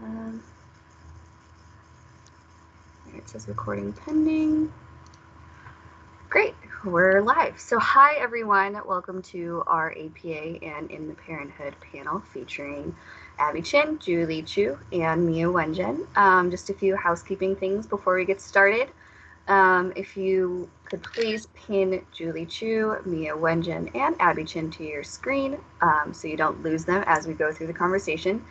Um, it says recording pending. Great, we're live. So hi everyone, welcome to our APA and In the Parenthood panel featuring Abby Chin, Julie Chu, and Mia Wenjen. Just a few housekeeping things before we get started. If you could please pin Julie Chu, Mia Wenjen, and Abby Chin to your screen so you don't lose them as we go through the conversation.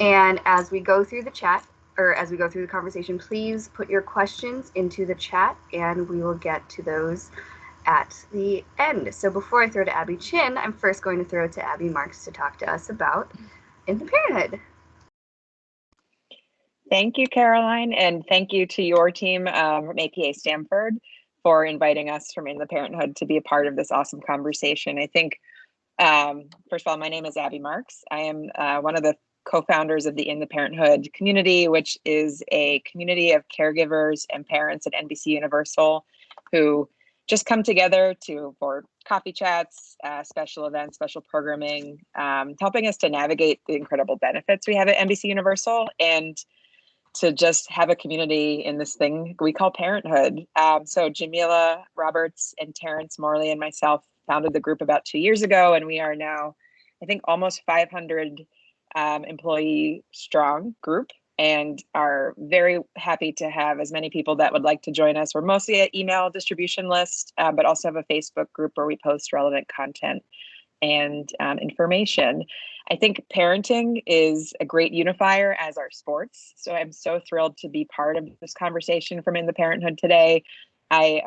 And as we go through the chat, or as we go through the conversation, please put your questions into the chat and we will get to those at the end. So before I throw to Abby Chin, I'm first going to throw it to Abby Marks to talk to us about In the Parenthood. Thank you, Caroline, and thank you to your team from APA Stanford for inviting us from In the Parenthood to be a part of this awesome conversation. I think, first of all, my name is Abby Marks. I am one of the co-founders of the In the Parenthood community, which is a community of caregivers and parents at NBCUniversal who just come together for coffee chats, special events, special programming, helping us to navigate the incredible benefits we have at NBCUniversal and to just have a community in this thing we call parenthood. So Jamila Roberts and Terrence Morley and myself founded the group about 2 years ago, and we are now, I think, almost 500 employee strong group and are very happy to have as many people that would like to join us. We're mostly an email distribution list, but also have a Facebook group where we post relevant content and information. I think parenting is a great unifier as are sports. So I'm so thrilled to be part of this conversation from In the Parenthood today. I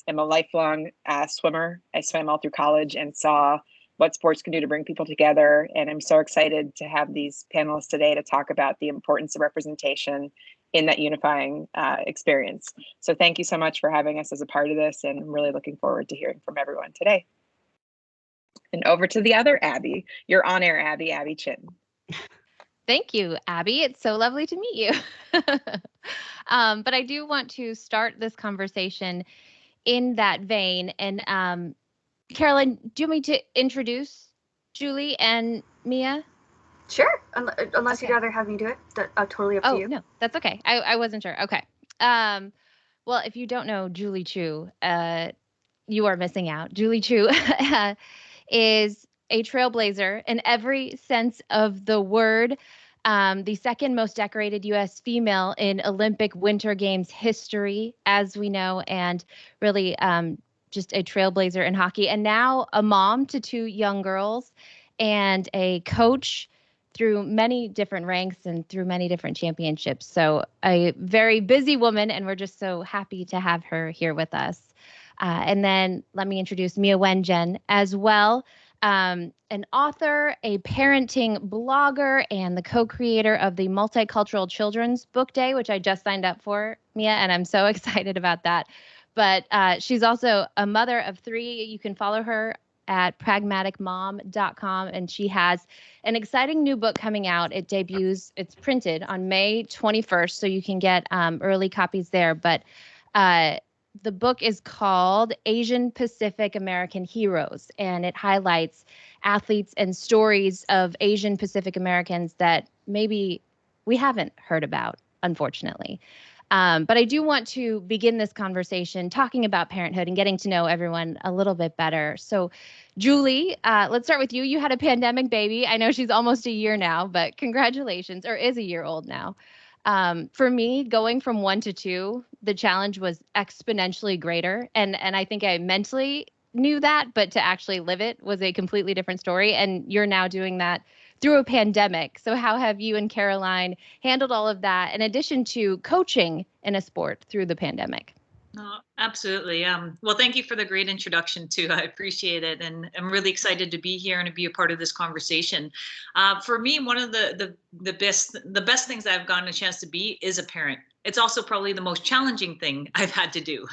am a lifelong swimmer. I swam all through college and saw what sports can do to bring people together. And I'm so excited to have these panelists today to talk about the importance of representation in that unifying experience. So thank you so much for having us as a part of this, and I'm really looking forward to hearing from everyone today. And over to the other Abby, your on-air Abby Chin. Thank you, Abby. It's so lovely to meet you. But I do want to start this conversation in that vein. And Caroline, do you want me to introduce Julie and Mia? Sure, unless you'd rather have me do it. Totally up to you. Oh, no, that's okay. I wasn't sure. Okay. Well, if you don't know Julie Chu, you are missing out. Julie Chu is a trailblazer in every sense of the word. The second most decorated U.S. female in Olympic Winter Games history, as we know, and really just a trailblazer in hockey. And now a mom to 2 young girls and a coach through many different ranks and through many different championships. So a very busy woman, and we're just so happy to have her here with us. And then let me introduce Mia Wenjen as well. An author, a parenting blogger, and the co-creator of the Multicultural Children's Book Day, which I just signed up for, Mia, and I'm so excited about that. But she's also a mother of 3. You can follow her at pragmaticmom.com, and she has an exciting new book coming out. It debuts, it's printed on May 21st, so you can get early copies there. But the book is called Asian Pacific American Heroes, and it highlights athletes and stories of Asian Pacific Americans that maybe we haven't heard about, unfortunately. But I do want to begin this conversation talking about parenthood and getting to know everyone a little bit better. So, Julie, let's start with you. You had a pandemic baby. I know she's almost a year now, but congratulations, or is a year old now. For me, going from 1 to 2, the challenge was exponentially greater. And I think I mentally knew that, but to actually live it was a completely different story. And you're now doing that through a pandemic. So how have you and Caroline handled all of that in addition to coaching in a sport through the pandemic? Oh, absolutely. Well, thank you for the great introduction too. I appreciate it. And I'm really excited to be here and to be a part of this conversation. For me, one of the best things I've gotten a chance to be is a parent. It's also probably the most challenging thing I've had to do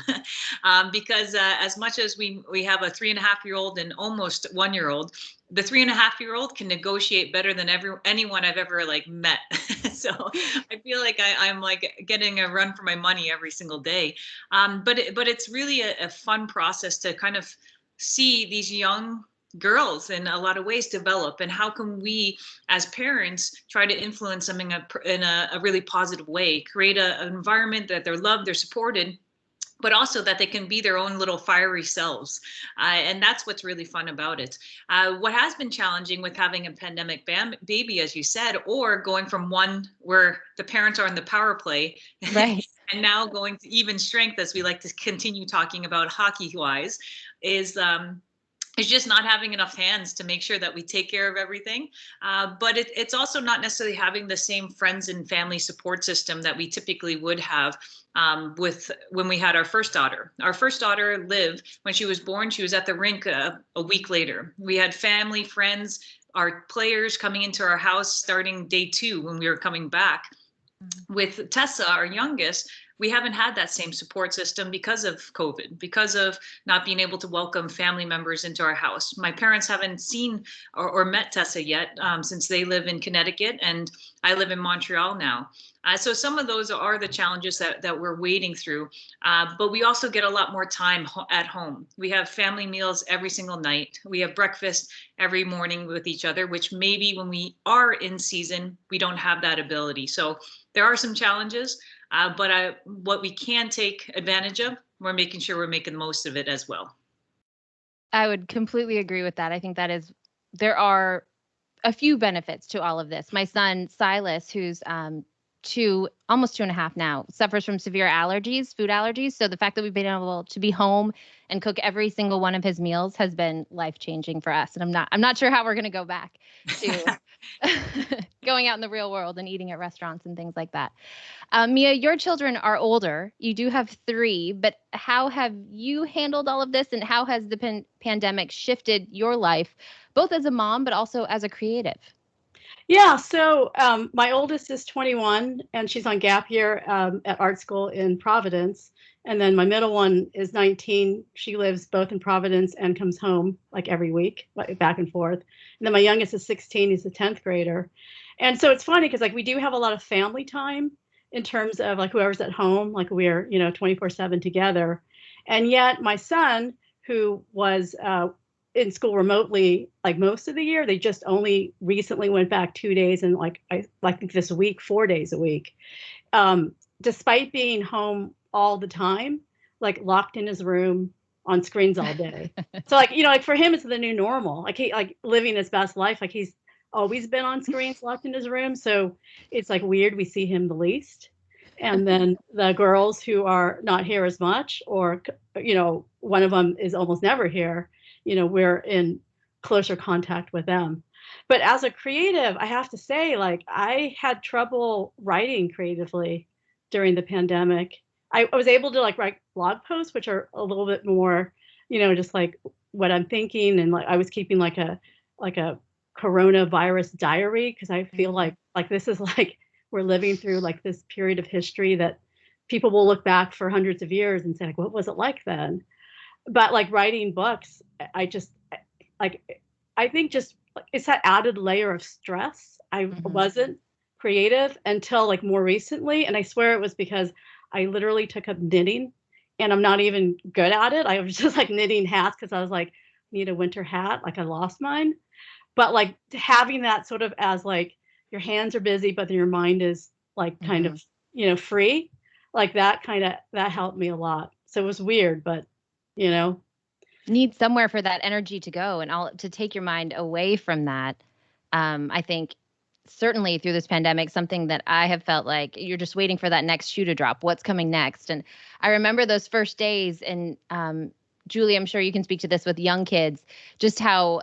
because as much as we have a 3.5-year-old and almost 1-year-old, the 3.5-year-old can negotiate better than anyone I've ever met. So I feel like I'm getting a run for my money every single day. But it's really a fun process to kind of see these young girls in a lot of ways develop, and how can we as parents try to influence them in a really positive way, create an environment that they're loved, they're supported, but also that they can be their own little fiery selves. And that's what's really fun about it. What has been challenging with having a pandemic baby, as you said, or going from one where the parents are in the power play, Right. and now going to even strength, as we like to continue talking about hockey wise, is just not having enough hands to make sure that we take care of everything. But it's also not necessarily having the same friends and family support system that we typically would have with when we had our first daughter. Our first daughter, Liv, when she was born, she was at the rink a week later. We had family, friends, our players coming into our house starting day 2 when we were coming back. With Tessa, our youngest, we haven't had that same support system because of COVID, because of not being able to welcome family members into our house. My parents haven't seen or met Tessa yet since they live in Connecticut and I live in Montreal now. So some of those are the challenges that we're wading through, but we also get a lot more time at home. We have family meals every single night. We have breakfast every morning with each other, which maybe when we are in season, we don't have that ability. So there are some challenges, but what we can take advantage of, we're making sure we're making the most of it as well. I would completely agree with that. I think there are a few benefits to all of this. My son, Silas, who's almost 2.5 now, suffers from severe allergies, food allergies. So the fact that we've been able to be home and cook every single one of his meals has been life-changing for us. And I'm not sure how we're going to go back to going out in the real world and eating at restaurants and things like that. Mia, your children are older. You do have 3, but how have you handled all of this, and how has the pandemic shifted your life, both as a mom, but also as a creative? Yeah, so my oldest is 21, and she's on gap year at art school in Providence. And then my middle one is 19. She lives both in Providence and comes home like every week, back and forth. And then my youngest is 16. He's a 10th grader. And so it's funny because like we do have a lot of family time in terms of like whoever's at home, like we're, 24/7 together. And yet my son, who was in school remotely like most of the year, they just only recently went back 2 days, and I think this week 4 days a week, despite being home all the time, like locked in his room on screens all day. So like for him it's the new normal, like he like living his best life, like he's always been on screens locked in his room. So it's like weird, we see him the least. And then the girls who are not here as much, or one of them is almost never here, we're in closer contact with them. But as a creative, I have to say, like, I had trouble writing creatively during the pandemic. I was able to like write blog posts, which are a little bit more, just like what I'm thinking. And like, I was keeping like a coronavirus diary, because I feel like this is like, we're living through like this period of history that people will look back for hundreds of years and say, like, what was it like then? But like writing books, I think just it's that added layer of stress. I wasn't creative until like more recently. And I swear it was because I literally took up knitting, and I'm not even good at it. I was just like knitting hats because I was like, need a winter hat. Like I lost mine. But like having that sort of as like your hands are busy, but your mind is like kind of, free, like that helped me a lot. So it was weird, but need somewhere for that energy to go and all to take your mind away from that. I think certainly through this pandemic, something that I have felt like you're just waiting for that next shoe to drop. What's coming next? And I remember those first days, and Julie, I'm sure you can speak to this with young kids, just how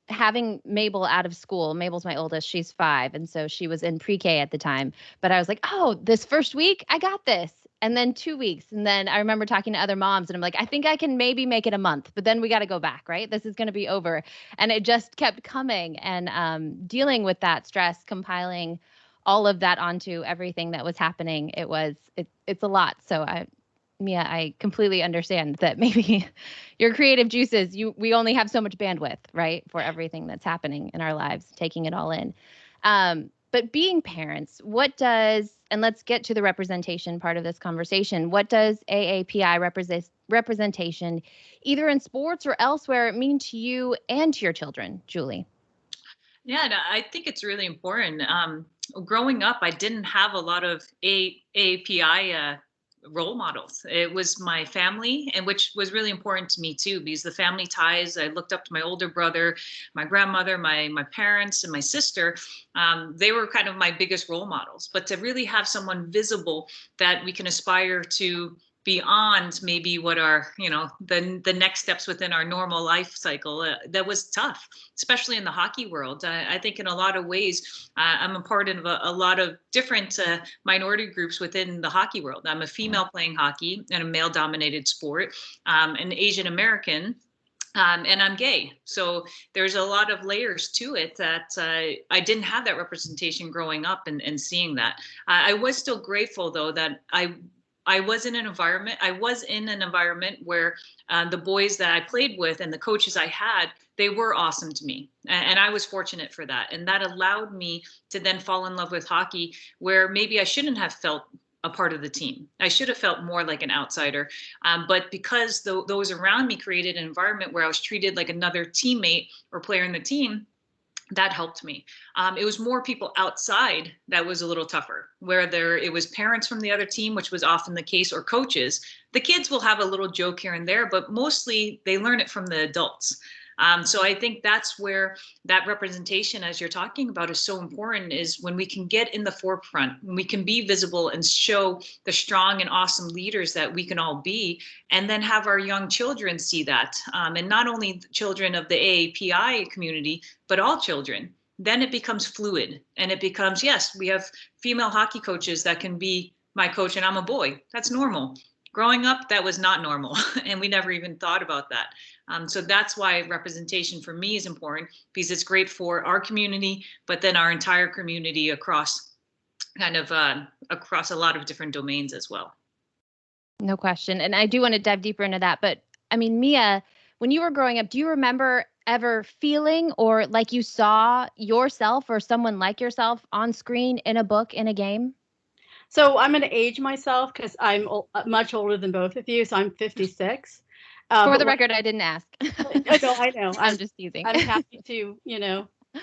having Mabel out of school. Mabel's my oldest, she's 5. And so she was in pre-K at the time, but I was like, oh, this first week, I got this. And then 2 weeks. And then I remember talking to other moms and I'm like, I think I can maybe make it a month, but then we got to go back, right? This is going to be over. And it just kept coming, and dealing with that stress, compiling all of that onto everything that was happening. It's a lot. So Mia, I completely understand that maybe your creative juices, we only have so much bandwidth, right? For everything that's happening in our lives, taking it all in. But being parents, and let's get to the representation part of this conversation. What does AAPI representation, either in sports or elsewhere, mean to you and to your children, Julie? Yeah, and I think it's really important. Growing up, I didn't have a lot of AAPI role models. It was my family, and which was really important to me too, because the family ties. I looked up to my older brother, my grandmother, my parents, and my sister. They were kind of my biggest role models. But to really have someone visible that we can aspire to beyond maybe what are, the next steps within our normal life cycle, that was tough, especially in the hockey world. I think in a lot of ways, I'm a part of a lot of different minority groups within the hockey world. I'm a female playing hockey in a male dominated sport, an Asian American, and I'm gay. So there's a lot of layers to it that I didn't have that representation growing up and seeing that. I was still grateful though that I was in an environment where the boys that I played with and the coaches I had, they were awesome to me. And I was fortunate for that. And that allowed me to then fall in love with hockey, where maybe I shouldn't have felt a part of the team. I should have felt more like an outsider. But because those around me created an environment where I was treated like another teammate or player in the team, that helped me. It was more people outside that was a little tougher, where it was parents from the other team, which was often the case, or coaches. The kids will have a little joke here and there, but mostly they learn it from the adults. So I think that's where that representation, as you're talking about, is so important, is when we can get in the forefront, when we can be visible and show the strong and awesome leaders that we can all be, and then have our young children see that. And not only children of the AAPI community, but all children. Then it becomes fluid, and it becomes, yes, we have female hockey coaches that can be my coach and I'm a boy. That's normal. Growing up, that was not normal, and we never even thought about that. So that's why representation for me is important, because it's great for our community, but then our entire community across across a lot of different domains as well. No question. And I do want to dive deeper into that. But I mean, Mia, when you were growing up, do you remember ever feeling or like you saw yourself or someone like yourself on screen, in a book, in a game? So I'm going to age myself because I'm much older than both of you. So I'm 56. For the record, I didn't ask. I know. I'm just teasing. I'm happy to,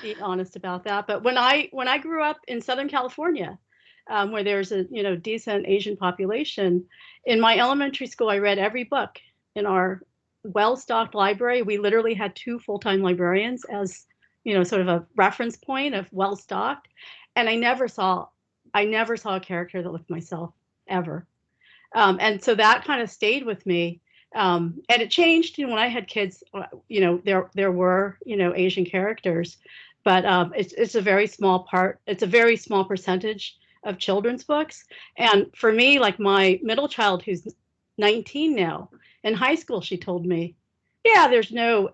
be honest about that. But when I grew up in Southern California, where there's a, decent Asian population, in my elementary school, I read every book in our well-stocked library. We literally had 2 full-time librarians as, sort of a reference point of well-stocked. And I never saw a character that looked myself ever. And so that kind of stayed with me. And it changed, when I had kids, there were, Asian characters, but it's a very small part. It's a very small percentage of children's books. And for me, like my middle child, who's 19 now, in high school, she told me, yeah, there's no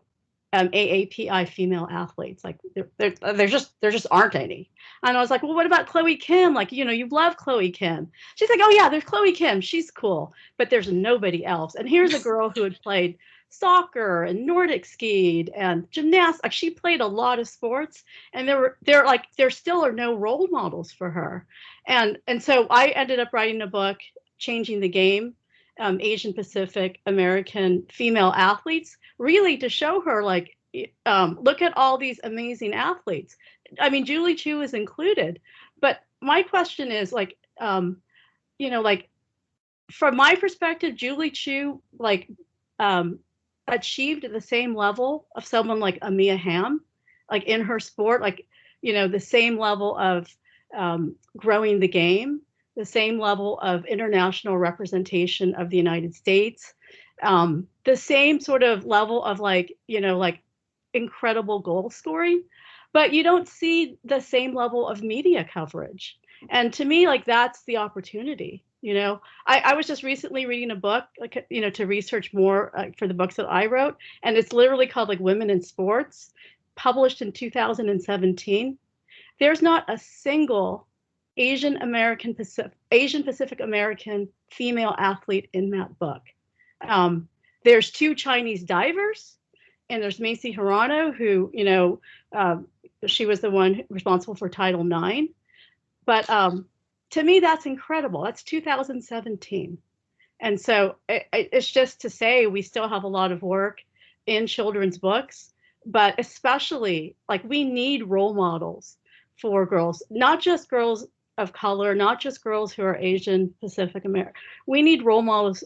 AAPI female athletes. Like there just aren't any. And I was like, well, what about Chloe Kim? Like, you love Chloe Kim. She's like, oh yeah, there's Chloe Kim. She's cool, but there's nobody else. And here's a girl who had played soccer and Nordic skied and gymnastics. Like, she played a lot of sports, and there still are no role models for her. And so I ended up writing a book, Changing the Game, Asian Pacific American female athletes, really to show her, like, look at all these amazing athletes. I mean, Julie Chu is included, but my question is, like, like, from my perspective, Julie Chu, like, achieved at the same level of someone like Amia Hamm, like in her sport, like, the same level of growing the game, the same level of international representation of the United States, the same sort of level of, like, like, incredible goal scoring, but you don't see the same level of media coverage. And to me, like, that's the opportunity. I was just recently reading a book, like, to research more for the books that I wrote, and it's literally called, like, Women in Sports, published in 2017. There's not a single Asian Pacific American female athlete in that book. There's 2 Chinese divers, and there's Macy Hirano, who, she was the one responsible for Title IX. But to me, that's incredible. That's 2017. And so it's just to say we still have a lot of work in children's books, but especially like we need role models for girls, not just girls of color, not just girls who are Asian, Pacific American. We need role models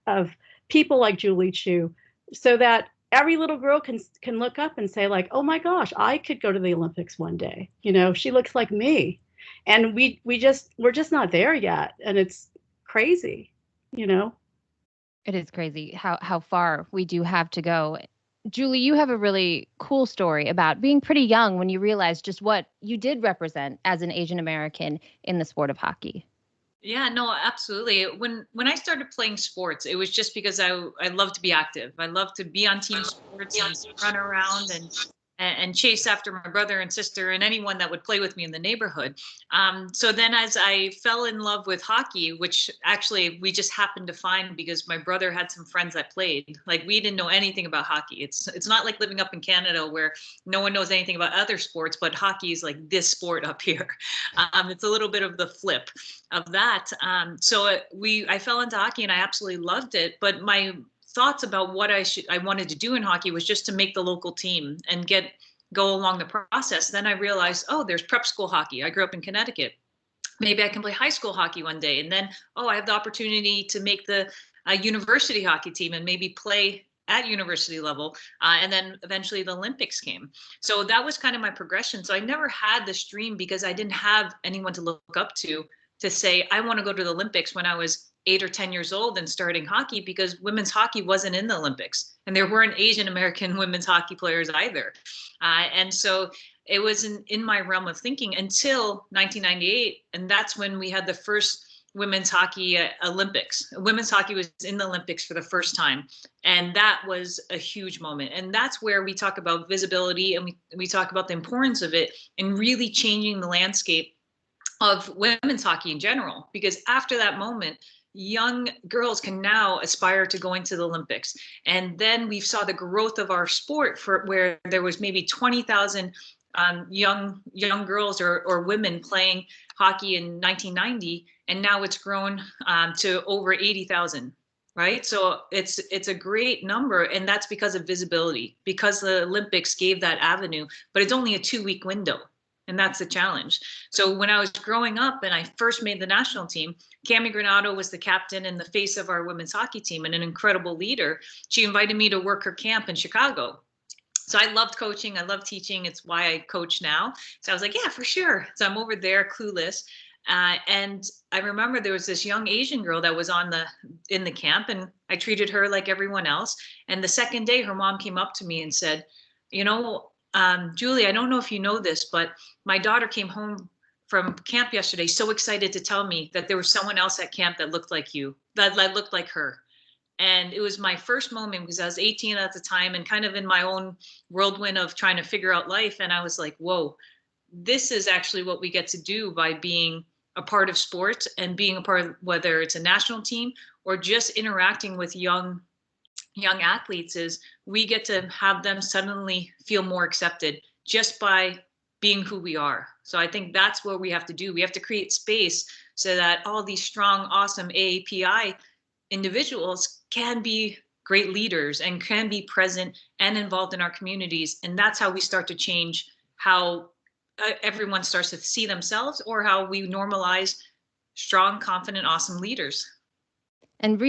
of people like Julie Chu, so that every little girl can look up and say like, oh my gosh, I could go to the Olympics one day. You know, she looks like me. And we're just not there yet. And it's crazy, you know. It is crazy how far we do have to go. Julie, you have a really cool story about being pretty young when you realized just what you did represent as an Asian American in the sport of hockey. Yeah, no, absolutely. When I started playing sports, it was just because I love to be active. I love to be on team sports and run around and chase after my brother and sister and anyone that would play with me in the neighborhood. So then as I fell in love with hockey, which actually we just happened to find because my brother had some friends that played. Like we didn't know anything about hockey. It's not like living up in Canada where no one knows anything about other sports, but hockey is like this sport up here. It's a little bit of the flip of that. I fell into hockey and I absolutely loved it. But my thoughts about what I wanted to do in hockey was just to make the local team and go along the process. Then I realized, oh, there's prep school hockey. I grew up in Connecticut. Maybe I can play high school hockey one day. And then, oh, I have the opportunity to make the university hockey team and maybe play at university level. And then eventually the Olympics came. So that was kind of my progression. So I never had this dream because I didn't have anyone to look up to say, I want to go to the Olympics when I was 8 or 10 years old and starting hockey, because women's hockey wasn't in the Olympics and there weren't Asian American women's hockey players either. And so it wasn't in my realm of thinking until 1998. And that's when we had the first women's hockey Olympics. Women's hockey was in the Olympics for the first time. And that was a huge moment. And that's where we talk about visibility and we talk about the importance of it and really changing the landscape of women's hockey in general. Because after that moment, young girls can now aspire to going to the Olympics. And then we saw the growth of our sport for where there was maybe 20,000 young girls or women playing hockey in 1990, and now it's grown to over 80,000. Right. So it's a great number. And that's because of visibility, because the Olympics gave that avenue, but it's only a 2-week window. And that's the challenge. So when I was growing up and I first made the national team, Cami Granado was the captain and the face of our women's hockey team and an incredible leader. She invited me to work her camp in Chicago. So I loved coaching. I love teaching. It's why I coach now. So I was like, yeah, for sure. So I'm over there clueless. And I remember there was this young Asian girl that was in the camp, and I treated her like everyone else. And the second day, her mom came up to me and said, you know, Julie, I don't know if you know this, but my daughter came home from camp yesterday so excited to tell me that there was someone else at camp that looked like you, that looked like her. And it was my first moment because I was 18 at the time and kind of in my own whirlwind of trying to figure out life. And I was like, whoa, this is actually what we get to do by being a part of sports and being a part of, whether it's a national team or just interacting with young athletes, is we get to have them suddenly feel more accepted just by being who we are. So I think that's what we have to do. We have to create space so that all these strong, awesome AAPI individuals can be great leaders and can be present and involved in our communities. And that's how we start to change how everyone starts to see themselves, or how we normalize strong, confident, awesome leaders. And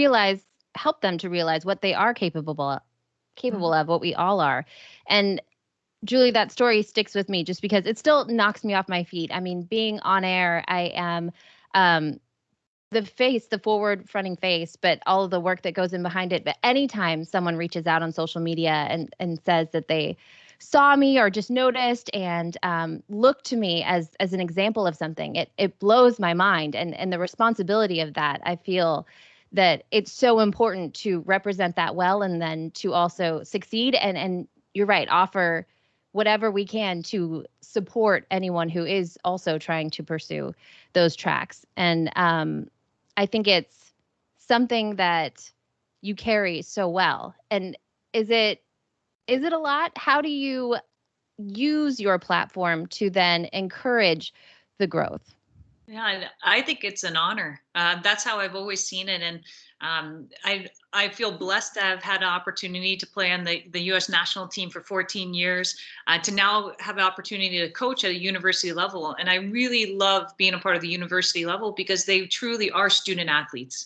help them to realize what they are capable of, what we all are. And Julie, that story sticks with me just because it still knocks me off my feet. I mean, being on air, I am the forward fronting face, but all of the work that goes in behind it. But anytime someone reaches out on social media and says that they saw me or just noticed and look to me as an example of something, it blows my mind. And the responsibility of that, I feel that it's so important to represent that well, and then to also succeed. And you're right, offer whatever we can to support anyone who is also trying to pursue those tracks. And I think it's something that you carry so well. And is it a lot? How do you use your platform to then encourage the growth? Yeah, I think it's an honor. That's how I've always seen it, and I feel blessed to have had an opportunity to play on the U.S. national team for 14 years, to now have an opportunity to coach at a university level. And I really love being a part of the university level because they truly are student athletes.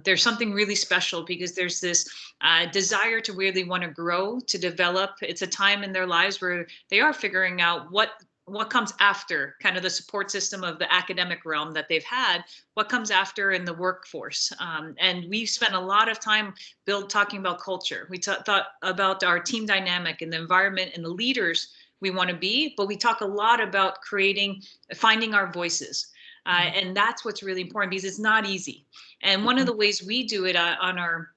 There's something really special because there's this desire to really want to grow, to develop. It's a time in their lives where they are figuring out what comes after kind of the support system of the academic realm that they've had, what comes after in the workforce. And we've spent a lot of time talking about culture. We thought about our team dynamic and the environment and the leaders we want to be, but we talk a lot about finding our voices. And that's what's really important because it's not easy. And one of the ways we do it on our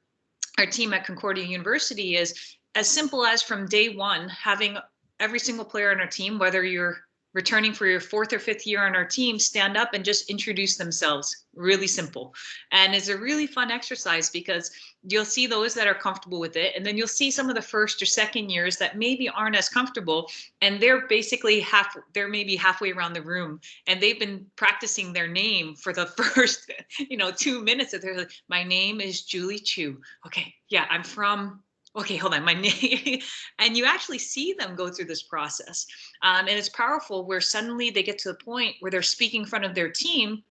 team at Concordia University is as simple as from day one, having every single player on our team, whether you're returning for your 4th or 5th year on our team, stand up and just introduce themselves. Really simple. And it's a really fun exercise because you'll see those that are comfortable with it. And then you'll see some of the 1st or 2nd years that maybe aren't as comfortable. And they're basically they're maybe halfway around the room and they've been practicing their name for the first, 2 minutes. And they're like, my name is Julie Chu. Okay. Yeah, I'm from, okay, hold on, my name. And you actually see them go through this process. And it's powerful where suddenly they get to the point where they're speaking in front of their team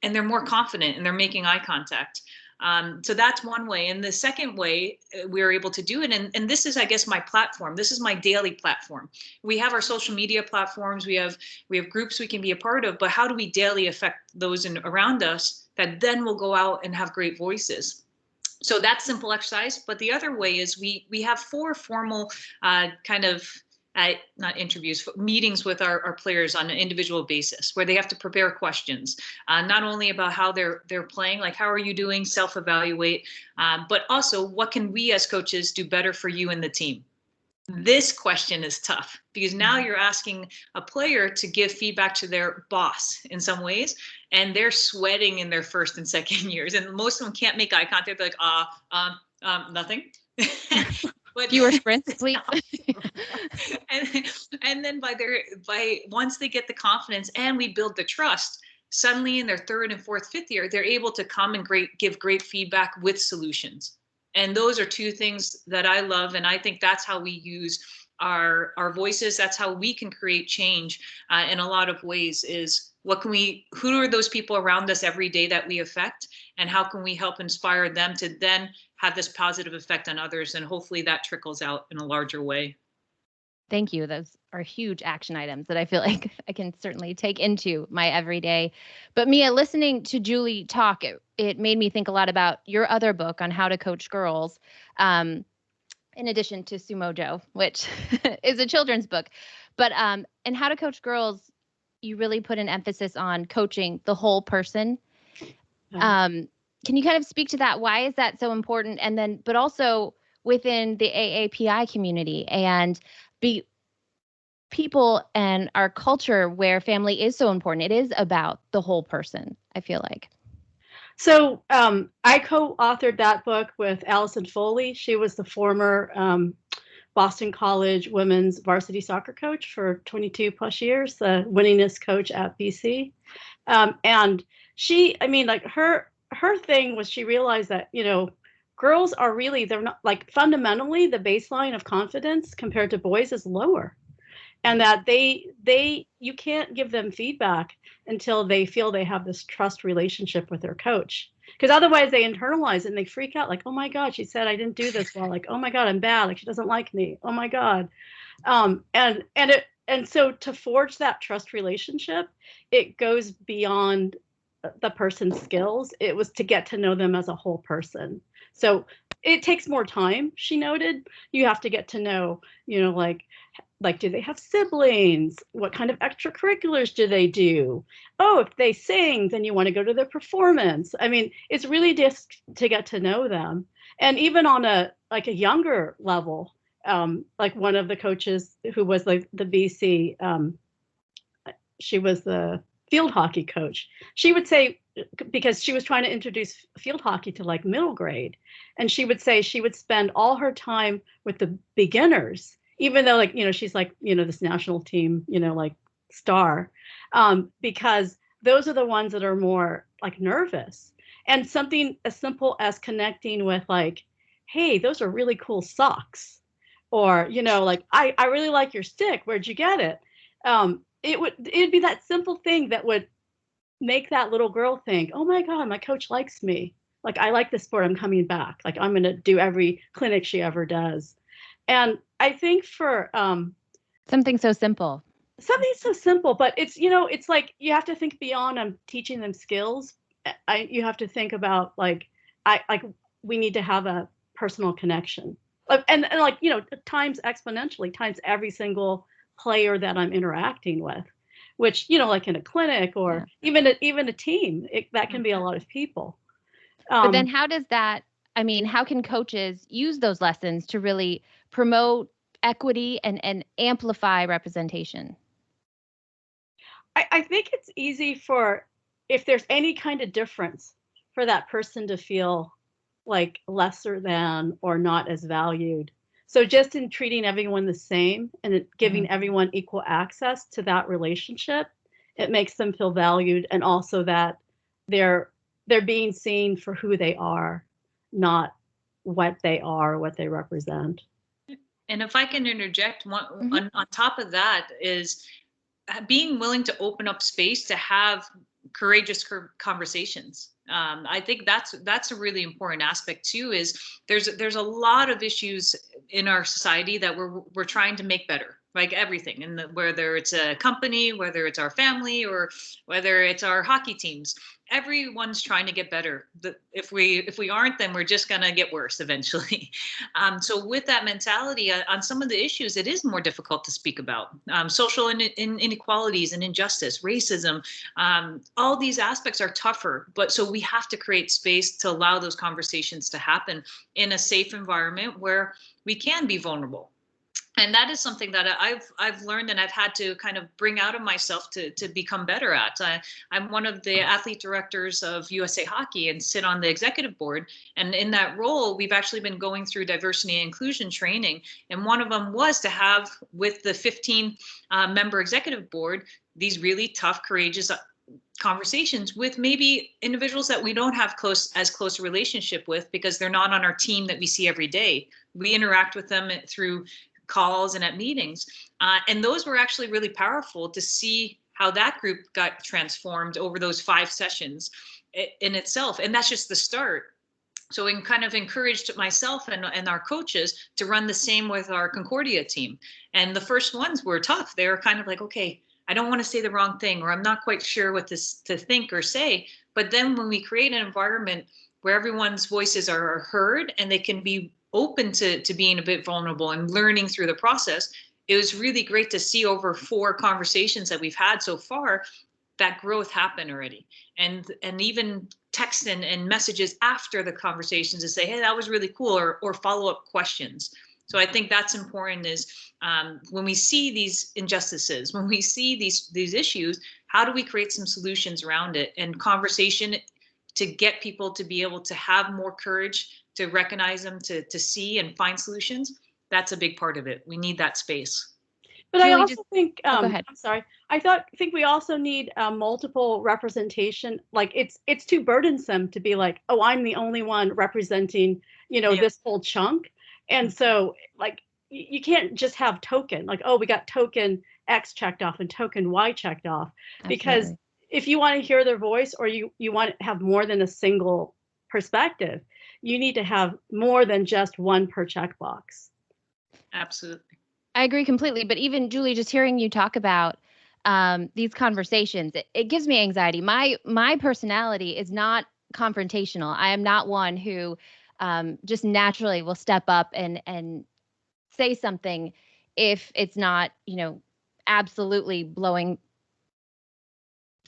and they're more confident and they're making eye contact. So that's one way. And the second way we were able to do it, and this is, I guess, my platform. This is my daily platform. We have our social media platforms. We have groups we can be a part of, but how do we daily affect those around us that then will go out and have great voices? So that's simple exercise. But the other way is we have 4 formal not interviews, meetings with our players on an individual basis where they have to prepare questions, not only about how they're playing, like how are you doing, self-evaluate, but also what can we as coaches do better for you and the team? This question is tough because now you're asking a player to give feedback to their boss in some ways, and they're sweating in their 1st and 2nd years, and most of them can't make eye contact. They're like, nothing. But fewer sprints, please. and then once they get the confidence and we build the trust, suddenly in their 3rd and 4th, 5th year, they're able to come and give great feedback with solutions. And those are 2 things that I love. And I think that's how we use our voices. That's how we can create change in a lot of ways is who are those people around us every day that we affect? And how can we help inspire them to then have this positive effect on others? And hopefully that trickles out in a larger way. Thank you. Those are huge action items that I feel like I can certainly take into my everyday. But Mia, listening to Julie talk, it made me think a lot about your other book on how to coach girls, in addition to Sumo Joe, which is a children's book. But in How to Coach Girls, you really put an emphasis on coaching the whole person. Can you kind of speak to that? Why is that so important? And then, but also within the AAPI community and people and our culture where family is so important. It is about the whole person, I feel like. So I co-authored that book with Allison Foley. She was the former Boston College women's varsity soccer coach for 22 plus years, the winningest coach at BC. And she, her thing was she realized that, girls are really, they're not fundamentally the baseline of confidence compared to boys is lower. And that you can't give them feedback until they feel they have this trust relationship with their coach. Because otherwise they internalize it and they freak out like, oh my God, she said I didn't do this well. Like, oh my God, I'm bad. Like she doesn't like me. Oh my God. And so to forge that trust relationship, it goes beyond the person's skills. It was to get to know them as a whole person. So it takes more time, she noted. You have to get to know, like, do they have siblings? What kind of extracurriculars do they do? Oh, if they sing, then you want to go to their performance. I mean, it's really just to get to know them. And even on a younger level, like one of the coaches who was like the BC, she was the field hockey coach. She would say, because she was trying to introduce field hockey to like middle grade, and she would say she would spend all her time with the beginners, even though she's this national team, star, because those are the ones that are more like nervous. And something as simple as connecting with like, hey, those are really cool socks. Or, like, I really like your stick. Where'd you get it? It'd be that simple thing that would make that little girl think, oh my God, my coach likes me. Like, I like this sport. I'm coming back. Like, I'm going to do every clinic she ever does. And I think for something so simple. But it's like you have to think beyond teaching them skills. You have to think about like we need to have a personal connection, and like times exponentially times every single player that I'm interacting with, which like in a clinic or even a team, that can be a lot of people. But then how does that? I mean, how can coaches use those lessons to really promote equity and amplify representation? I think it's easy if there's any kind of difference for that person to feel like lesser than or not as valued. So just in treating everyone the same and giving everyone equal access to that relationship, it makes them feel valued, and also that they're being seen for who they are, not what they are, what they represent. And if I can interject, on top of that is being willing to open up space to have courageous conversations. I think that's a really important aspect too. Is there's a lot of issues in our society that we're trying to make better, like everything, and whether it's a company, whether it's our family, or whether it's our hockey teams. Everyone's trying to get better. If we aren't, then we're just gonna get worse eventually. So with that mentality, on some of the issues, it is more difficult to speak about. Social inequalities and injustice, racism, all these aspects are tougher. But so we have to create space to allow those conversations to happen in a safe environment where we can be vulnerable. And that is something that I've learned, and I've had to kind of bring out of myself to become better at. I'm one of the athlete directors of USA Hockey and sit on the executive board. And in that role, we've actually been going through diversity and inclusion training. And one of them was to have, with the 15 member executive board, these really tough, courageous conversations with maybe individuals that we don't have as close a relationship with, because they're not on our team that we see every day. We interact with them through calls and at meetings. And those were actually really powerful to see how that group got transformed over those 5 sessions in itself. And that's just the start. So I kind of encouraged myself and our coaches to run the same with our Concordia team. And the first ones were tough. They were kind of like, okay, I don't want to say the wrong thing, or I'm not quite sure what to think or say. But then when we create an environment where everyone's voices are heard and they can be open to being a bit vulnerable and learning through the process, it was really great to see over 4 conversations that we've had so far that growth happen already. And even text and messages after the conversations to say, hey, that was really cool, or follow-up questions. So I think that's important, is when we see these injustices, when we see these issues, how do we create some solutions around it, and conversation to get people to be able to have more courage to recognize them, to see and find solutions. That's a big part of it. We need that space. But Julie, I also think, go ahead. I'm sorry. I think we also need multiple representation. Like it's too burdensome to be like, oh, I'm the only one representing, this whole chunk. And so like, you can't just have token, like, oh, we got token X checked off and token Y checked off. Absolutely. Because if you want to hear their voice, or you want to have more than a single perspective, you need to have more than just one per checkbox. Absolutely. I agree completely. But even Julie, just hearing you talk about these conversations, it gives me anxiety. My personality is not confrontational. I am not one who just naturally will step up and say something if it's not, absolutely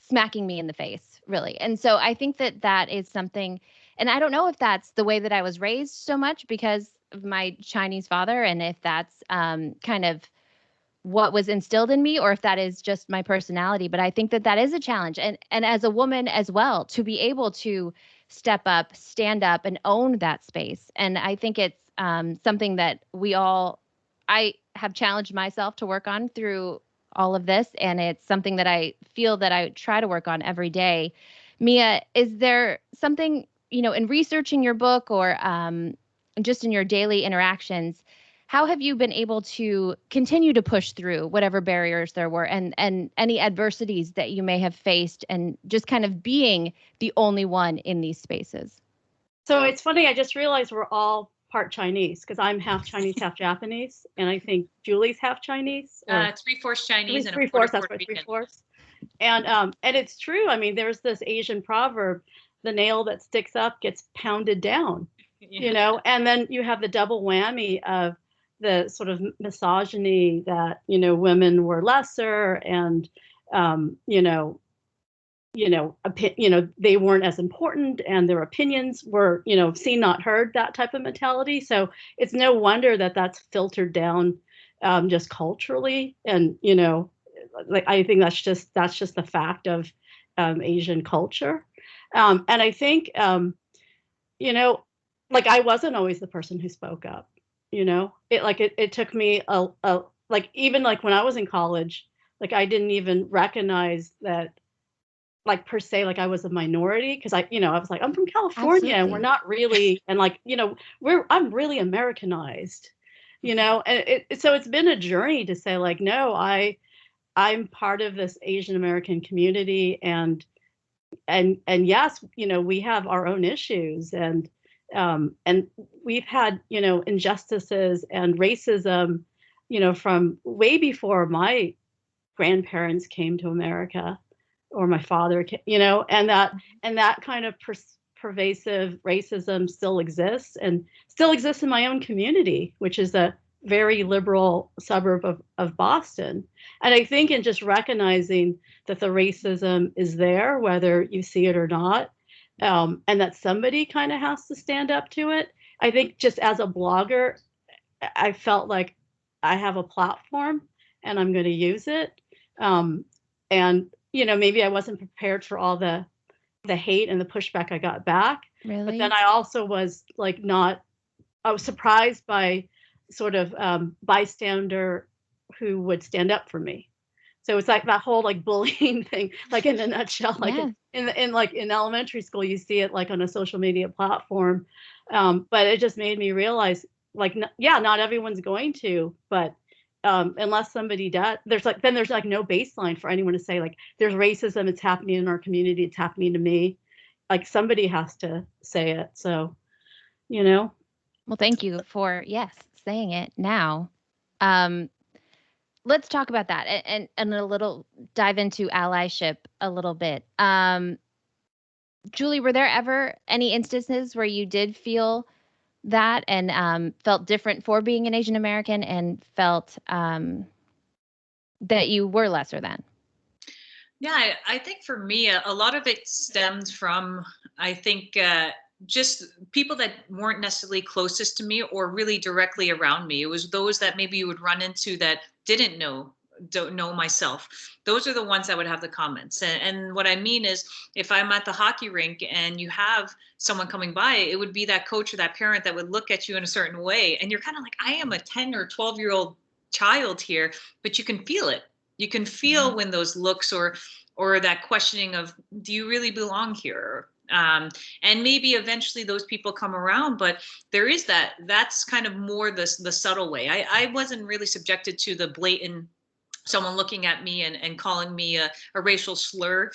smacking me in the face, really. And so I think that is something, and I don't know if that's the way that I was raised so much because of my Chinese father, and if that's kind of what was instilled in me, or if that is just my personality. But I think that is a challenge. And as a woman as well, to be able to step up, stand up, and own that space. And I think it's something that I have challenged myself to work on through all of this, and it's something that I feel that I try to work on every day. Mia, is there something, in researching your book or just in your daily interactions, how have you been able to continue to push through whatever barriers there were and any adversities that you may have faced, and just kind of being the only one in these spaces? So it's funny, I just realized we're all part Chinese, because I'm half Chinese, half Japanese, and I think Julie's half Chinese. Or 3/4 Chinese and a three-fourths, quarter that's Puerto right, Rican. three-fourths. And it's true. I mean, there's this Asian proverb, the nail that sticks up gets pounded down, and then you have the double whammy of the sort of misogyny that, women were lesser, and, they weren't as important, and their opinions were, seen, not heard, that type of mentality. So it's no wonder that that's filtered down, just culturally. And, like, I think that's just the fact of Asian culture. And I think, like, I wasn't always the person who spoke up. It took me like, even like when I was in college, like, I didn't even recognize that, like, per se, like, I was a minority, because I was like, I'm from California. And we're Absolutely. not really, and like, I'm really Americanized, and so it's been a journey to say, like, no, I'm part of this Asian American community, and yes, we have our own issues, and we've had, injustices and racism, from way before my grandparents came to America, or my father, and that kind of pervasive racism still exists, and still exists in my own community, which is a very liberal suburb of Boston. And I think in just recognizing that the racism is there, whether you see it or not, and that somebody kind of has to stand up to it. I think just as a blogger, I felt like I have a platform and I'm going to use it. And, maybe I wasn't prepared for all the hate and the pushback I got back. Really? But then I also was like, I was surprised by sort of bystander who would stand up for me. So it's like that whole like bullying thing, like in a nutshell, like Yeah. in elementary school, you see it like on a social media platform. But it just made me realize, like, not everyone's going to, but unless somebody does, there's like no baseline for anyone to say, like, there's racism, it's happening in our community, it's happening to me. Like, somebody has to say it. So, Well, thank you for, saying it now. Let's talk about that and a little dive into allyship a little bit. Julie, were there ever any instances where you did feel that and felt different for being an Asian American and felt that you were lesser than? Yeah, I think for me, a lot of it stems from, I think, just people that weren't necessarily closest to me or really directly around me. It was those that maybe you would run into that don't know myself. Those are the ones that would have the comments. And what I mean is, if I'm at the hockey rink and you have someone coming by, it would be that coach or that parent that would look at you in a certain way. And you're kind of like, I am a 10 or 12-year-old child here, but you can feel it. You can feel when those looks or that questioning of, do you really belong here? And maybe eventually those people come around, but there is that's kind of more the subtle way. I wasn't really subjected to the blatant someone looking at me and calling me a racial slur,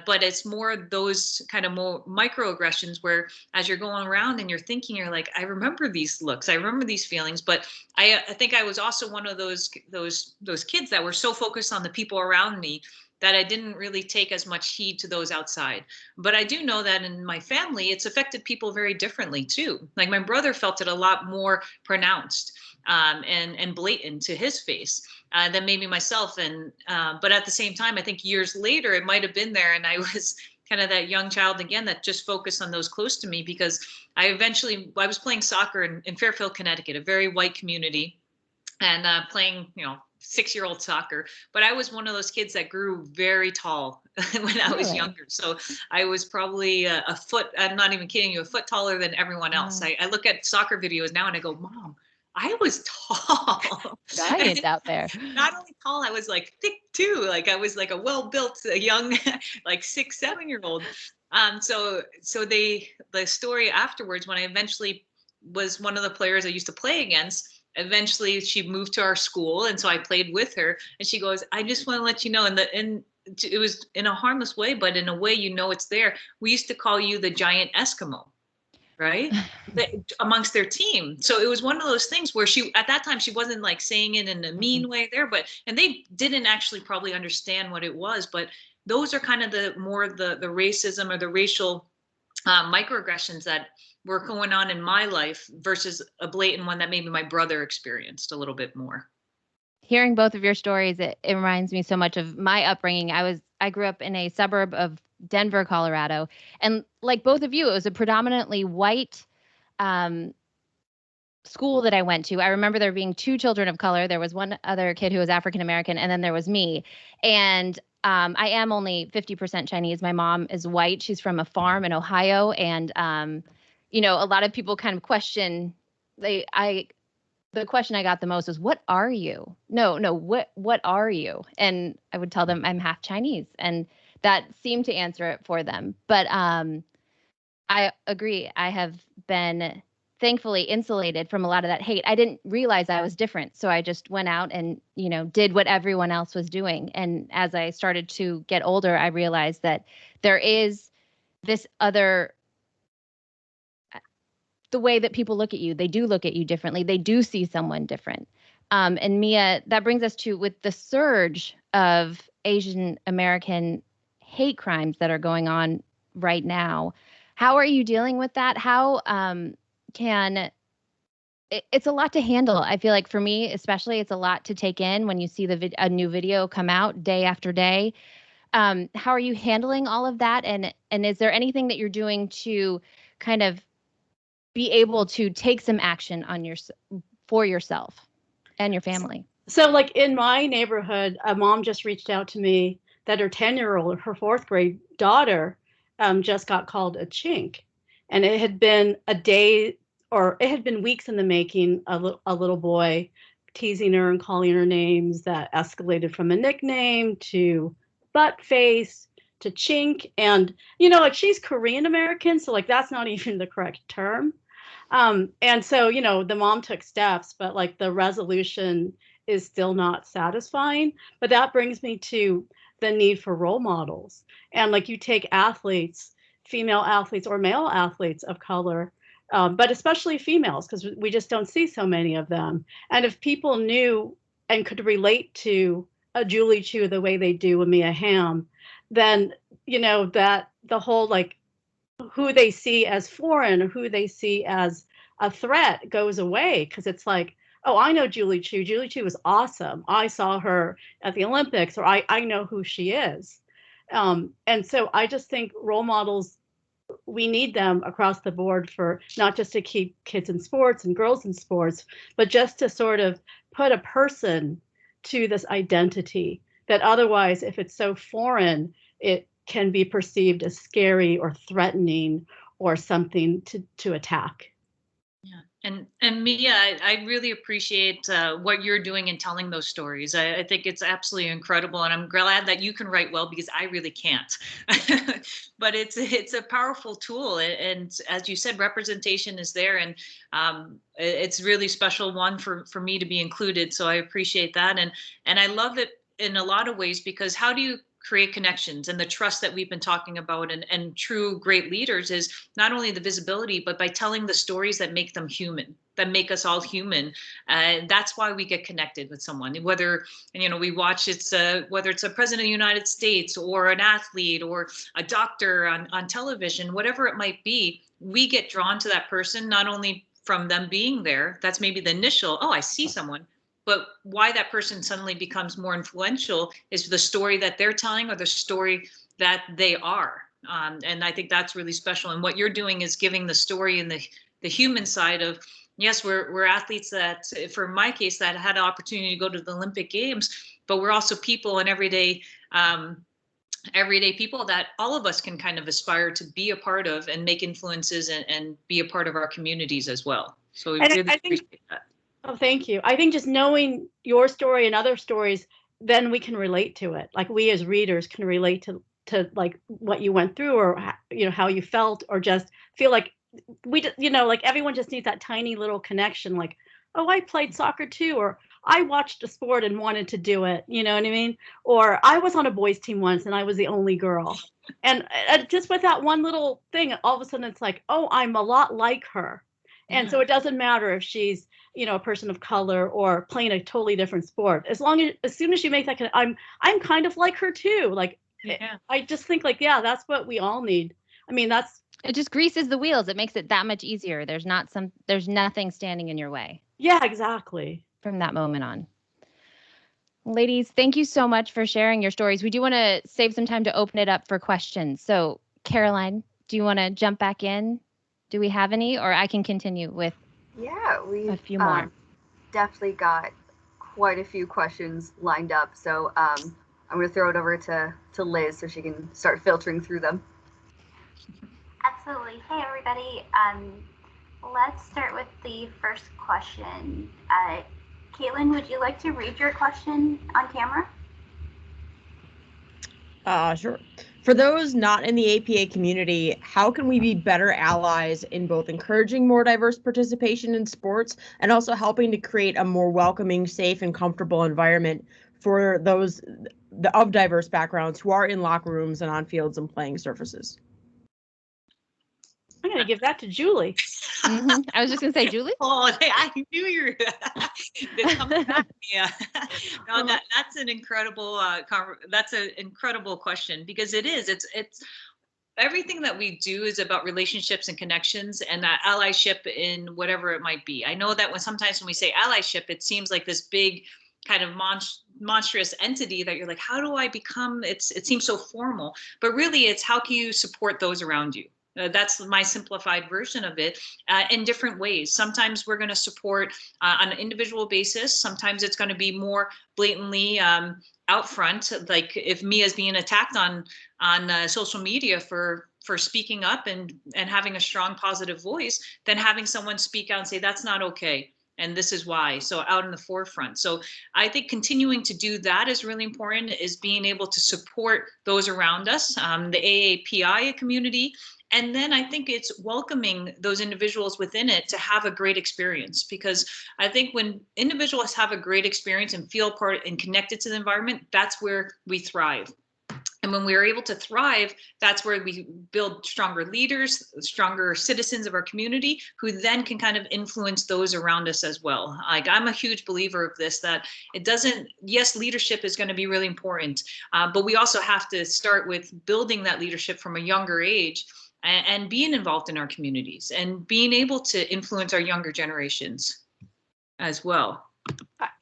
but it's more those kind of more microaggressions where, as you're going around and you're thinking, you're like, I remember these looks, I remember these feelings. But I think I was also one of those kids that were so focused on the people around me that I didn't really take as much heed to those outside. But I do know that in my family, it's affected people very differently too. Like, my brother felt it a lot more pronounced and blatant to his face than maybe myself. And but at the same time, I think years later, it might have been there, and I was kind of that young child again that just focused on those close to me, because I was playing soccer in Fairfield, Connecticut, a very white community, and playing 6-year-old soccer. But I was one of those kids that grew very tall when I was younger. So I was probably a foot, I'm not even kidding you, a foot taller than everyone else. I look at soccer videos now and I go, Mom, I was tall. Giant out there. Not only tall, I was like thick too. Like I was like a well-built young, like 6, 7-year-old. So the story afterwards, when I eventually was one of the players I used to play against, eventually she moved to our school, and so I played with her. And she goes, "I just want to let you know," and it was in a harmless way, but in a way, it's there. We used to call you the giant Eskimo, right? Amongst their team. So it was one of those things where she, at that time, she wasn't like saying it in a mean way there, and they didn't actually probably understand what it was. But those are kind of the racism or the racial microaggressions that were going on in my life versus a blatant one that maybe my brother experienced a little bit more. Hearing both of your stories, it reminds me so much of my upbringing. I grew up in a suburb of Denver, Colorado, and like both of you, it was a predominantly white school that I went to. I remember there being 2 children of color. There was one other kid who was African American, and then there was me. And I am only 50% Chinese. My mom is white. She's from a farm in Ohio, and a lot of people kind of question. The question I got the most was, "What are you?" No, what are you? And I would tell them I'm half Chinese, and that seemed to answer it for them. But I agree. I have been thankfully insulated from a lot of that hate. I didn't realize I was different, so I just went out and did what everyone else was doing. And as I started to get older, I realized that there is this other. The way that people look at you, they do look at you differently. They do see someone different. And Mia, that brings us to, with the surge of Asian American hate crimes that are going on right now, how are you dealing with that? How it's a lot to handle. I feel like for me, especially, it's a lot to take in when you see a new video come out day after day. How are you handling all of that? And is there anything that you're doing to kind of be able to take some action for yourself and your family? So like in my neighborhood, a mom just reached out to me that her 10-year-old, her 4th grade daughter, just got called a chink. And it had been a day, or it had been weeks in the making, a little boy teasing her and calling her names that escalated from a nickname to butt face to chink. And, like she's Korean American, so like that's not even the correct term. And so, the mom took steps, but like the resolution is still not satisfying. But that brings me to the need for role models. And like you take athletes, female athletes or male athletes of color, but especially females, because we just don't see so many of them. And if people knew and could relate to a Julie Chu the way they do a Mia Hamm, then, that the whole like who they see as foreign or who they see as a threat goes away, because it's like, oh, I know Julie Chu. Julie Chu is awesome. I saw her at the Olympics, or I know who she is. And so I just think role models, we need them across the board, for not just to keep kids in sports and girls in sports, but just to sort of put a person to this identity that otherwise, if it's so foreign, it can be perceived as scary or threatening or something to attack. Yeah. And Mia, I really appreciate what you're doing in telling those stories. I think it's absolutely incredible, and I'm glad that you can write well, because I really can't. But it's a powerful tool, and as you said, representation is there, and it's really special one for me to be included. So I appreciate that, and I love it in a lot of ways, because how do you create connections and the trust that we've been talking about, and true great leaders is not only the visibility, but by telling the stories that make them human, that make us all human. That's why we get connected with someone, whether, we watch whether it's a president of the United States or an athlete or a doctor on television, whatever it might be, we get drawn to that person, not only from them being there. That's maybe the initial, oh, I see someone. But why that person suddenly becomes more influential is the story that they're telling, or the story that they are. And I think that's really special. And what you're doing is giving the story and the human side of, yes, we're athletes that, for my case, that had an opportunity to go to the Olympic Games, but we're also people and everyday people that all of us can kind of aspire to be a part of and make influences and be a part of our communities as well. So we really appreciate that. Oh, thank you. I think just knowing your story and other stories, then we can relate to it. Like we as readers can relate to like what you went through, or how you felt, or just feel like like everyone just needs that tiny little connection. Like, oh, I played soccer too, or I watched a sport and wanted to do it. You know what I mean? Or I was on a boys team once and I was the only girl. And just with that one little thing, all of a sudden it's like, oh, I'm a lot like her. And so it doesn't matter if she's, a person of color or playing a totally different sport. As soon as you make that, I'm kind of like her too. Like, I just think like, yeah, that's what we all need. I mean, it just greases the wheels. It makes it that much easier. There's nothing standing in your way. Yeah, exactly. From that moment on. Ladies, thank you so much for sharing your stories. We do want to save some time to open it up for questions. So, Caroline, do you want to jump back in? Do we have any, or I can continue with we a few more? Definitely got quite a few questions lined up. So I'm going to throw it over to Liz so she can start filtering through them. Absolutely. Hey, everybody. Let's start with the first question. Caitlin, would you like to read your question on camera? Sure. For those not in the APA community, how can we be better allies in both encouraging more diverse participation in sports and also helping to create a more welcoming, safe, and comfortable environment for those of diverse backgrounds who are in locker rooms and on fields and playing surfaces? I'm going to give that to Julie. Mm-hmm. I was just going to say, Julie. Oh, I knew you were coming back. Yeah. No, that's an incredible question, because it's everything that we do is about relationships and connections, and that allyship in whatever it might be. I know that sometimes when we say allyship, it seems like this big kind of monstrous entity that you're like, how do I become? It seems so formal, but really it's how can you support those around you? That's my simplified version of it, in different ways. Sometimes we're going to support on an individual basis. Sometimes it's going to be more blatantly out front, like if Mia's being attacked on social media for speaking up and having a strong positive voice, then having someone speak out and say that's not okay, and this is why. So out in the forefront. So I think continuing to do that is really important, is being able to support those around us, the AAPI community. And then I think it's welcoming those individuals within it to have a great experience, because I think when individuals have a great experience and feel part and connected to the environment, that's where we thrive. And when we're able to thrive, that's where we build stronger leaders, stronger citizens of our community, who then can kind of influence those around us as well. Like, I'm a huge believer of this, that yes, leadership is going to be really important, but we also have to start with building that leadership from a younger age, and being involved in our communities and being able to influence our younger generations as well.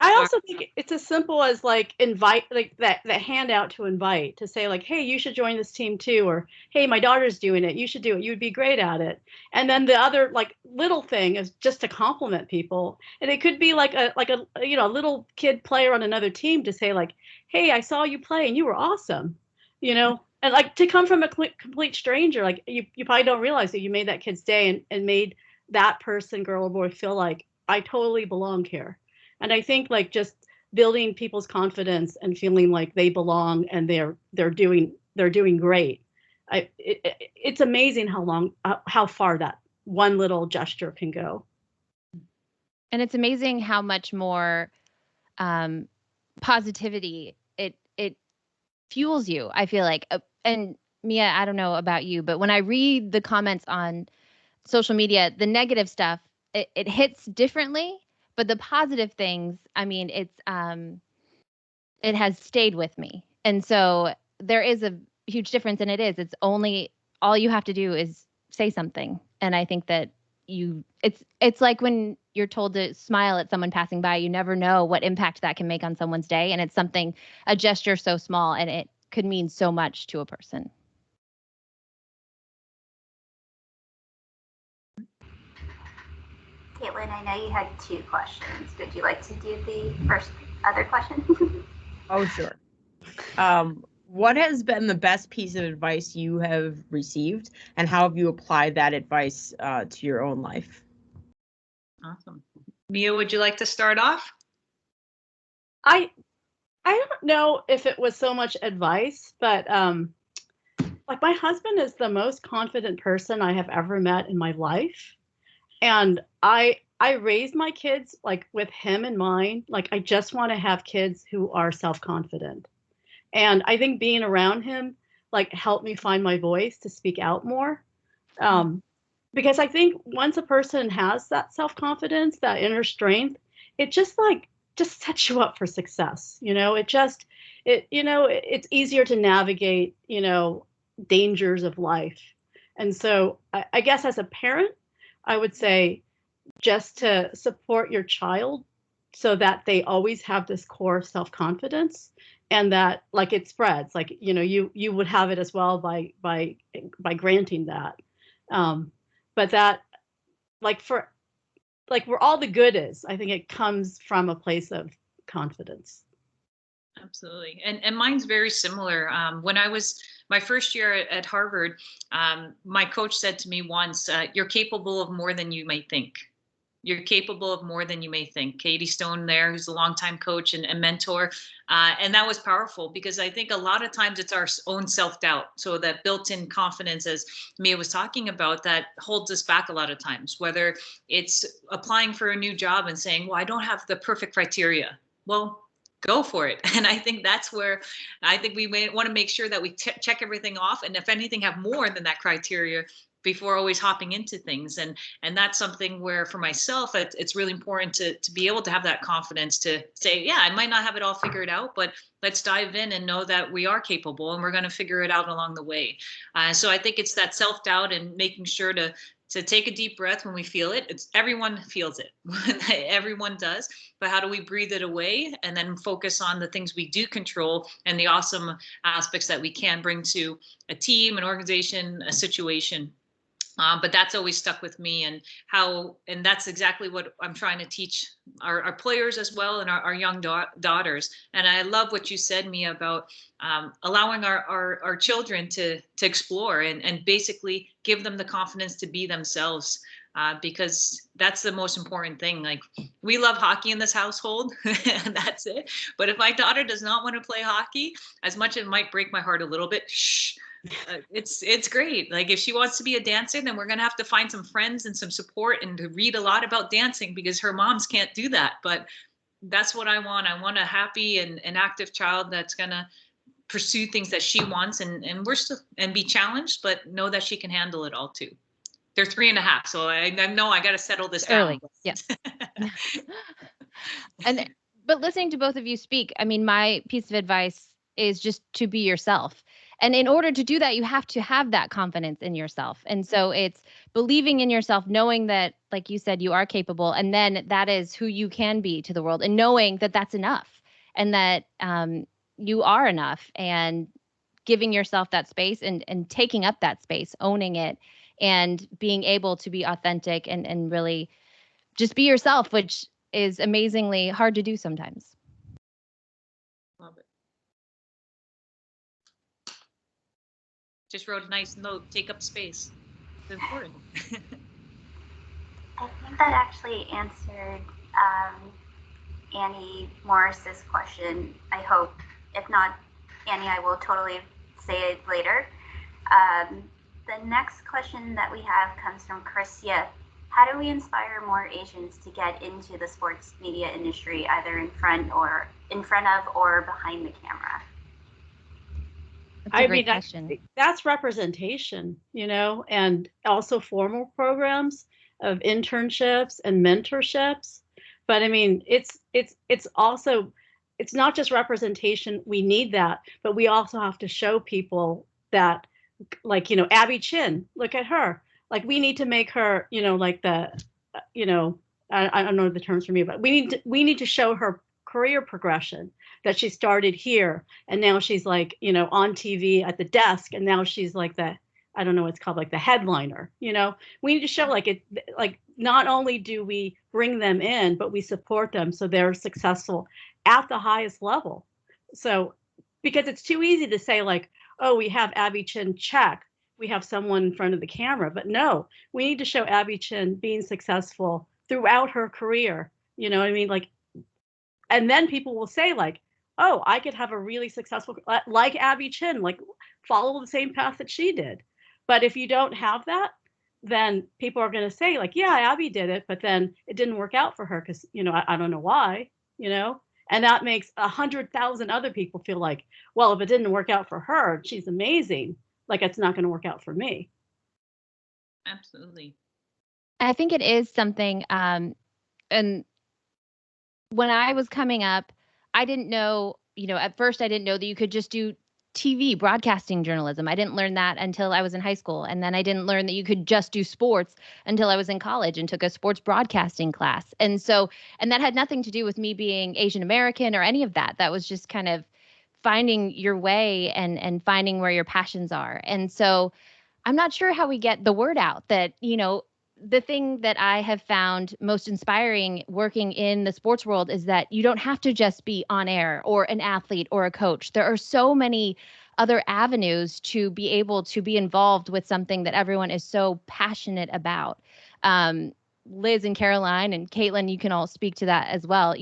I also think it's as simple as like invite, like that handout to invite, to say like, hey, you should join this team too, or hey, my daughter's doing it, you should do it, you'd be great at it. And then the other like little thing is just to compliment people, and it could be like a little kid player on another team to say like, hey, I saw you play and you were awesome, and like to come from a complete stranger, like you probably don't realize that you made that kid's day and made that person, girl or boy, feel like I totally belong here. And I think like just building people's confidence and feeling like they belong and they're doing great. It's amazing how far that one little gesture can go. And it's amazing how much more positivity it fuels you, I feel like. And Mia, I don't know about you, but when I read the comments on social media, the negative stuff, it hits differently. But the positive things, I mean, it has stayed with me. And so there is a huge difference, and it's only, all you have to do is say something. And I think that it's like when you're told to smile at someone passing by, you never know what impact that can make on someone's day. And it's a gesture so small, and it could mean so much to a person. Caitlin, I know you had 2 questions. Would you like to do the other question? Oh, sure. What has been the best piece of advice you have received, and how have you applied that advice to your own life? Awesome. Mia, would you like to start off? I don't know if it was so much advice, but like my husband is the most confident person I have ever met in my life. And I raised my kids like with him in mind. Like I just want to have kids who are self-confident. And I think being around him like helped me find my voice to speak out more. Because I think once a person has that self-confidence, that inner strength, it just sets you up for success. It's easier to navigate, dangers of life. And so I guess as a parent, I would say just to support your child so that they always have this core self-confidence, and that like it spreads, like you would have it as well by granting that. But that like for like where all the good is, I think it comes from a place of confidence. Absolutely. And mine's very similar. When I was my first year at Harvard, my coach said to me once, you're capable of more than you may think. You're capable of more than you may think. Katie Stone there, who's a longtime coach and mentor. And that was powerful because I think a lot of times it's our own self-doubt. So that built-in confidence, as Mia was talking about, that holds us back a lot of times, whether it's applying for a new job and saying, well, I don't have the perfect criteria. Well, go for it. And I think that's where I think we want to make sure that we check everything off. And if anything, have more than that criteria before always hopping into things. And that's something where for myself, it's really important to be able to have that confidence to say, yeah, I might not have it all figured out, but let's dive in and know that we are capable and we're going to figure it out along the way. So I think it's that self-doubt and making sure to take a deep breath when we feel it. Everyone feels it. Everyone does. But how do we breathe it away and then focus on the things we do control and the awesome aspects that we can bring to a team, an organization, a situation. But that's always stuck with me, and that's exactly what I'm trying to teach our players as well, and our young daughters. And I love what you said, Mia, about allowing our children to explore and basically give them the confidence to be themselves. Because that's the most important thing. Like, we love hockey in this household, and that's it. But if my daughter does not want to play hockey, as much as it might break my heart a little bit, shh. It's great. Like, if she wants to be a dancer, then we're going to have to find some friends and some support and to read a lot about dancing because her moms can't do that. But that's what I want. I want a happy and an active child that's going to pursue things that she wants and be challenged, but know that she can handle it all too. They're 3.5, so I know I got to settle this early. down. Yes. But listening to both of you speak, I mean, my piece of advice is just to be yourself. And in order to do that, you have to have that confidence in yourself. And so it's believing in yourself, knowing that, like you said, you are capable. And then that is who you can be to the world, and knowing that that's enough and that you are enough, and giving yourself that space and taking up that space, owning it, and being able to be authentic and really just be yourself, which is amazingly hard to do sometimes. Love it. Just wrote a nice note, take up space. It's important. I think that actually answered Annie Morris's question, I hope. If not, Annie, I will totally say it later. The next question that we have comes from Chris Yip. How do we inspire more Asians to get into the sports media industry, either in front of or behind the camera? That's a great question. That's representation, and also formal programs of internships and mentorships. But I mean, it's also, it's not just representation. We need that, but we also have to show people that, like, Abby Chin, look at her. Like, we need to make her, like the, I don't know the terms for me, but we need to show her career progression, that she started here and now she's like, on TV at the desk, and now she's like the, I don't know what it's called, like the headliner. We need to show like not only do we bring them in, but we support them so they're successful at the highest level. So, because it's too easy to say like, oh, we have Abby Chin, check, we have someone in front of the camera. But no, we need to show Abby Chin being successful throughout her career, You know what I mean? Like, and then people will say like, oh, I could have a really successful, like Abby Chin, like follow the same path that she did. But if you don't have that, then people are going to say like, yeah, Abby did it, but then it didn't work out for her because, you know, I don't know why, you know, and that makes 100,000 other people feel like, well, if it didn't work out for her, she's amazing. Like it's not going to work out for me. Absolutely. I think it is something, and when I was coming up, I didn't know, at first I didn't know that you could just do TV, broadcasting journalism. I didn't learn that until I was in high school. And then I didn't learn that you could just do sports until I was in college and took a sports broadcasting class. And that had nothing to do with me being Asian American or any of that. That was just kind of finding your way and finding where your passions are. And so I'm not sure how we get the word out that, the thing that I have found most inspiring working in the sports world is that you don't have to just be on air or an athlete or a coach. There are so many other avenues to be able to be involved with something that everyone is so passionate about. Liz and Caroline and Caitlin, you can all speak to that as well.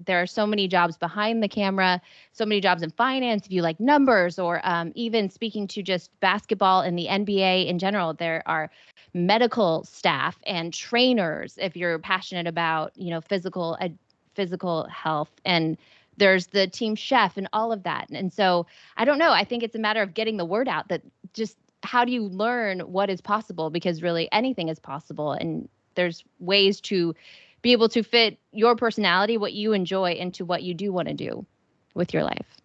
There are so many jobs behind the camera, so many jobs in finance, if you like numbers, or even speaking to just basketball and the NBA in general, there are medical staff and trainers if you're passionate about, physical health. And there's the team chef and all of that. And so I don't know. I think it's a matter of getting the word out that just how do you learn what is possible? Because really anything is possible. And there's ways to be able to fit your personality, what you enjoy, into what you do want to do with your life.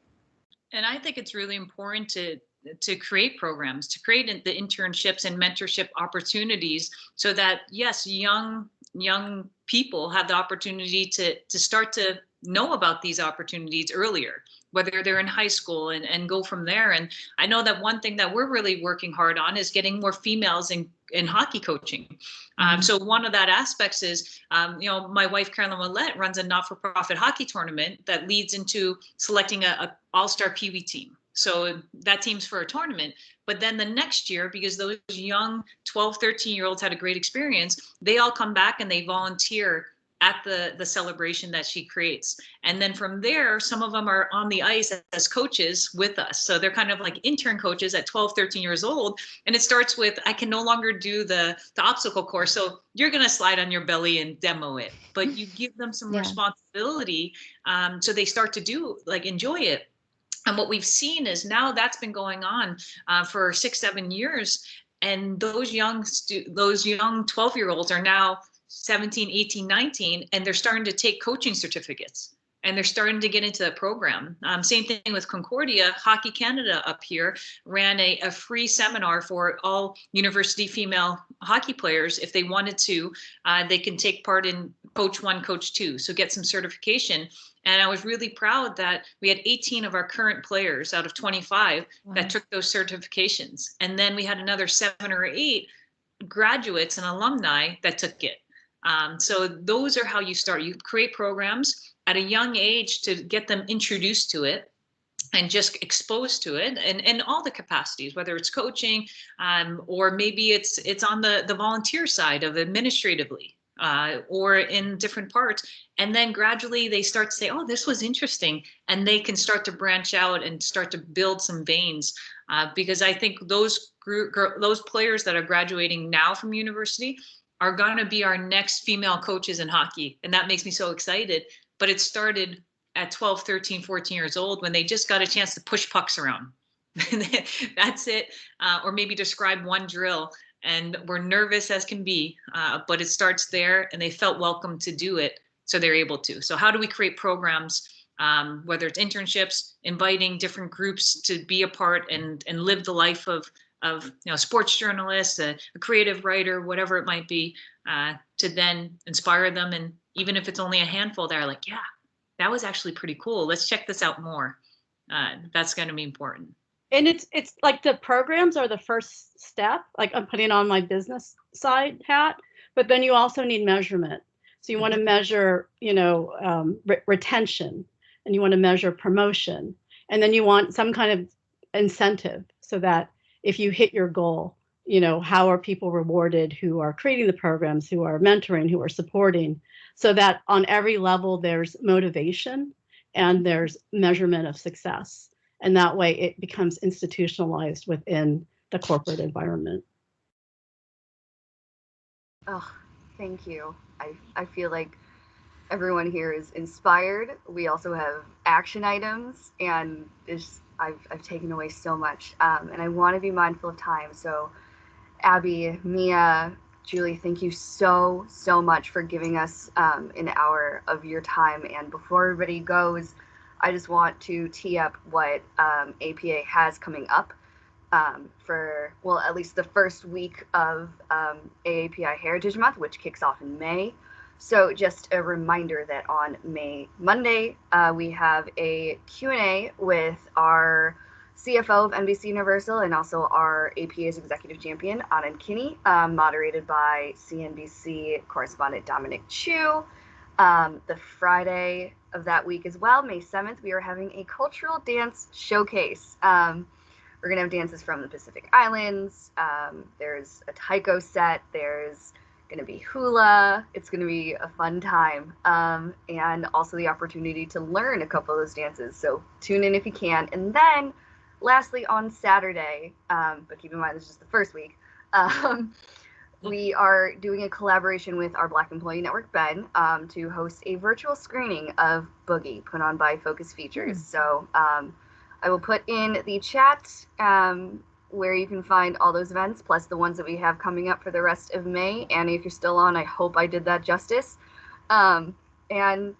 And I think it's really important to create programs, to create the internships and mentorship opportunities so that, yes, young people have the opportunity to start to know about these opportunities earlier, whether they're in high school, and go from there. And I know that one thing that we're really working hard on is getting more females in hockey coaching. So one of that aspects is, my wife, Carolyn Willette, runs a not-for-profit hockey tournament that leads into selecting a all-star Pee Wee team. So that team's for a tournament. But then the next year, because those young 12, 13-year-olds had a great experience, they all come back and they volunteer at the celebration that she creates. And then from there, some of them are on the ice as coaches with us. So they're kind of like intern coaches at 12, 13 years old. And it starts with, I can no longer do the obstacle course. So you're going to slide on your belly and demo it. But you give them some responsibility. So they start to enjoy it. And what we've seen is now that's been going on for 6-7 years. And those young 12-year-olds are now 17, 18, 19, and they're starting to take coaching certificates, and they're starting to get into the program. Same thing with Concordia. Hockey Canada up here ran a free seminar for all university female hockey players. If they wanted to, they can take part in Coach 1, Coach 2, so get some certification. And I was really proud that we had 18 of our current players out of 25 that took those certifications. And then we had another 7 or 8 graduates and alumni that took it. So those are how you start. You create programs at a young age to get them introduced to it and just exposed to it, and all the capacities, whether it's coaching, or maybe it's on the volunteer side of administratively, or in different parts. And then gradually they start to say, oh, this was interesting. And they can start to branch out and start to build some veins. Because I think those players that are graduating now from university are going to be our next female coaches in hockey. And that makes me so excited. But it started at 12, 13, 14 years old when they just got a chance to push pucks around. That's it. Or maybe describe one drill. And we're nervous as can be, but it starts there, and they felt welcome to do it. So they're able to. So how do we create programs, whether it's internships, inviting different groups to be a part and live the life of sports journalists, a creative writer, whatever it might be, to then inspire them. And even if it's only a handful, they're like, yeah, that was actually pretty cool. Let's check this out more. That's going to be important. And it's like the programs are the first step. Like I'm putting on my business side hat, but then you also need measurement. So you want to measure, retention, and you want to measure promotion, and then you want some kind of incentive so that if you hit your goal, how are people rewarded who are creating the programs, who are mentoring, who are supporting, so that on every level there's motivation and there's measurement of success. And that way it becomes institutionalized within the corporate environment. Oh, thank you. I feel like everyone here is inspired. We also have action items, and I've taken away so much. And I want to be mindful of time. So, Abby, Mia, Julie, thank you so much for giving us an hour of your time. And before everybody goes, I just want to tee up what APA has coming up for, well, at least the first week of AAPI Heritage Month, which kicks off in May. So just a reminder that on Monday, we have a Q&A with our CFO of NBCUniversal and also our APA's executive champion, Anand Kinney, moderated by CNBC correspondent Dominic Chu. The Friday of that week as well, May 7th, we are having a cultural dance showcase. We're going to have dances from the Pacific Islands. There's a taiko set. There's going to be hula. It's going to be a fun time. And also the opportunity to learn a couple of those dances. So tune in if you can. And then lastly, on Saturday, but keep in mind this is just the first week, we are doing a collaboration with our Black Employee Network, Ben, to host a virtual screening of Boogie put on by Focus Features. So I will put in the chat where you can find all those events, plus the ones that we have coming up for the rest of May. Annie, if you're still on, I hope I did that justice. And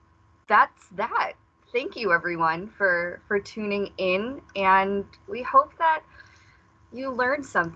that's that. Thank you, everyone, for tuning in, and we hope that you learned something.